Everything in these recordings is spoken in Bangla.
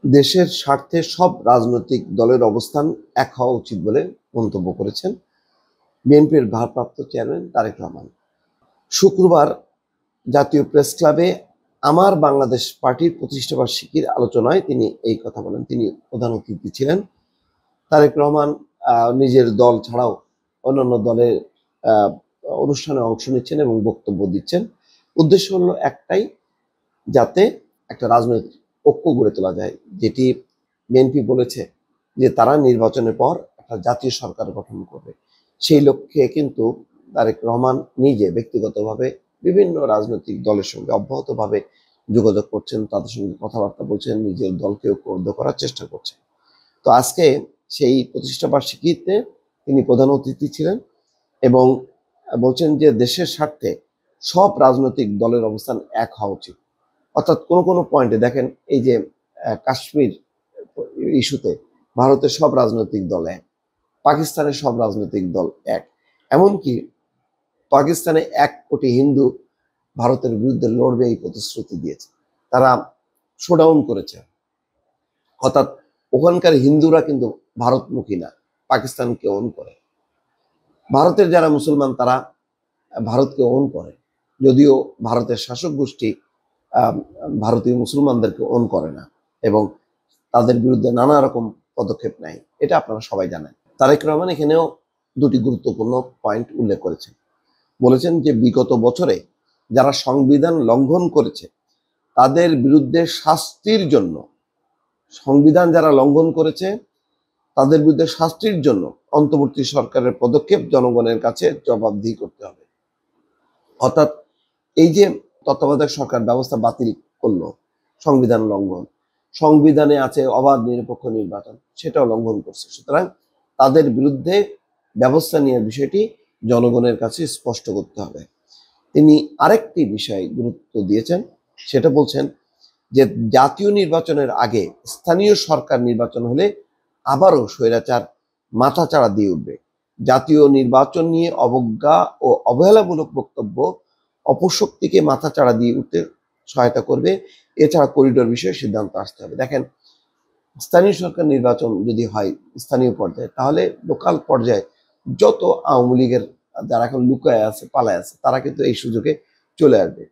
দেশের স্বার্থে সব রাজনৈতিক দলের অবস্থান এক হওয়া উচিত বলে মন্তব্য করেছেন বিএনপির ভারপ্রাপ্ত চেয়ারম্যান তারেক রহমান। শুক্রবার জাতীয় প্রেস ক্লাবে আমার বাংলাদেশ পার্টির প্রতিষ্ঠাবার্ষিকীর আলোচনায় তিনি এই কথা বলেন। তিনি প্রধান অতিথি ছিলেন। তারেক রহমান নিজের দল ছাড়াও অন্যান্য দলের অনুষ্ঠানে অংশ নিচ্ছেন এবং বক্তব্য দিচ্ছেন। উদ্দেশ্য হলো একটাই, যাতে একটা রাজনৈতিক ঐক্য গড়ে তোলা যায়, যেটি বিএনপি বলেছে যে তারা নির্বাচনের পর একটা জাতীয় সরকার গঠন করবে। সেই লক্ষ্যে কিন্তু তারেক রহমান নিজে ব্যক্তিগতভাবে বিভিন্ন রাজনৈতিক দলের সঙ্গে অব্যাহতভাবে যোগাযোগ করছেন, তাদের সঙ্গে কথাবার্তা বলছেন, নিজের দলকে ঐক্যবদ্ধ করার চেষ্টা করছেন। তো আজকে সেই প্রতিষ্ঠা বার্ষিকীতে তিনি প্রধান অতিথি ছিলেন এবং বলছেন যে দেশের স্বার্থে সব রাজনৈতিক দলের অবস্থান এক হওয়া উচিত। অর্থাৎ কোনো কোনো পয়েন্টে দেখেন, এই যে কাশ্মীর ইস্যুতে ভারতের সব রাজনৈতিক দল এক, পাকিস্তানের সব রাজনৈতিক দল এক, এমনকি পাকিস্তানে 1 কোটি হিন্দু ভারতের বিরুদ্ধে লড়বে এই প্রতিশ্রুতি দিয়েছে, তারা শোডাউন করেছে। অর্থাৎ ওখানকার হিন্দুরা কিন্তু ভারতমুখী না, পাকিস্তানকে ওন করে। ভারতের যারা মুসলমান তারা ভারতকে ওন করে, যদিও ভারতের শাসক গোষ্ঠী ভারতীয় মুসলমানদেরকে ওন করে না এবং তাদের বিরুদ্ধে নানা রকম পদক্ষেপ নেয়। এটা আপনারা সবাই জানেন। তারেক রহমান এখানেও দুটি গুরুত্বপূর্ণ পয়েন্ট উল্লেখ করেছেন। বলেছেন যে বিগত বছরে যারা সংবিধান লঙ্ঘন করেছে তাদের বিরুদ্ধে শাস্তির জন্য, সংবিধান যারা লঙ্ঘন করেছে তাদের বিরুদ্ধে শাস্তির জন্য অন্তর্বর্তী সরকারের পদক্ষেপ জনগণের কাছে জবাবদিহি করতে হবে। অর্থাৎ এই যে তত্ত্বাবধায়ক সরকার ব্যবস্থা বাতিল করলো, সংবিধান লঙ্ঘন, সংবিধানে আছে অবাধ নিরপেক্ষ নির্বাচন, সেটাও লঙ্ঘন করছে। সুতরাং তাদের বিরুদ্ধে ব্যবস্থা নেওয়ার বিষয়টি জনগণের কাছে স্পষ্ট করতে হবে। তিনি আরেকটি বিষয়ে গুরুত্ব দিয়েছেন, সেটা বলছেন যে জাতীয় নির্বাচনের আগে স্থানীয় সরকার নির্বাচন হলে আবারও স্বৈরাচার মাথাচাড়া দিয়ে উঠবে। জাতীয় নির্বাচন নিয়ে অবজ্ঞা ও অবহেলামূলক বক্তব্য অপশক্তিকে মাথাচাড়া দিয়ে উঠতে সহায়তা করবে। এছাড়া করিডোর বিষয়ে সিদ্ধান্ত আসতে হবে। দেখেন, স্থানীয় সরকার নির্বাচন যদি হয় স্থানীয় পর্যায়ে, তাহলে লোকাল পর্যায়ে যত আওয়ামী লীগের যারা এখন লুকায় আছে, পালায় আছে, তারা কিন্তু এই সুযোগে চলে আসবে।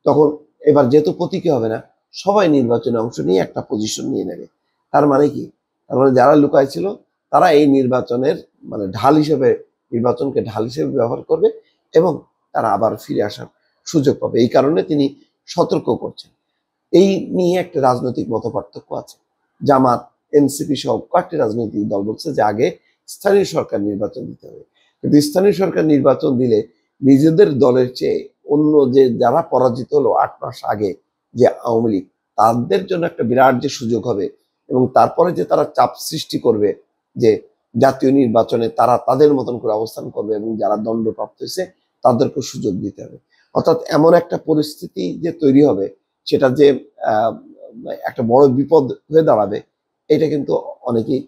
তখন এবার যেহেতু প্রতীকী হবে না, সবাই নির্বাচনে অংশ নিয়ে একটা পজিশন নিয়ে নেবে। তার মানে কি? তার মানে যারা লুকায় ছিল তারা এই নির্বাচনের মানে ঢাল হিসেবে, নির্বাচনকে ঢাল হিসেবে ব্যবহার করবে এবং তারা আবার ফিরে আসার সুযোগ পাবে। এই কারণে তিনি সতর্ক করছেন। এই নিয়ে একটা রাজনৈতিক মতপার্থক্য আছে। জামাত, এনসিপি সহ কয়েকটি রাজনৈতিক দল বলছে যে আগে স্থানীয় সরকার নির্বাচন দিতে হবে, কিন্তু স্থানীয় সরকার নির্বাচন দিলে নিজেদের দলের চেয়ে অন্য যে যারা পরাজিত হলো 8 মাস আগে, যে আওয়ামী লীগ, তাদের জন্য একটা বিরাট যে সুযোগ হবে এবং তারপরে যে তারা চাপ সৃষ্টি করবে যে জাতীয় নির্বাচনে তারা তাদের মতন করে অবস্থান করবে এবং যারা দণ্ডপ্রাপ্ত হয়েছে তাদেরকে সুযোগ দিতে হবে। অর্থাৎ এমন একটা পরিস্থিতি যে তৈরি হবে, সেটা যে একটা বড় বিপদ হয়ে দাঁড়াবে, এটা কিন্তু অনেকেই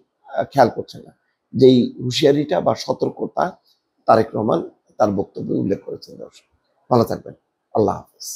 খেয়াল করছে না। যেই হুঁশিয়ারিটা বা সতর্কতা তারেক রহমান তার বক্তব্যে উল্লেখ করেছেন। দর্শক ভালো থাকবেন। আল্লাহ হাফেজ।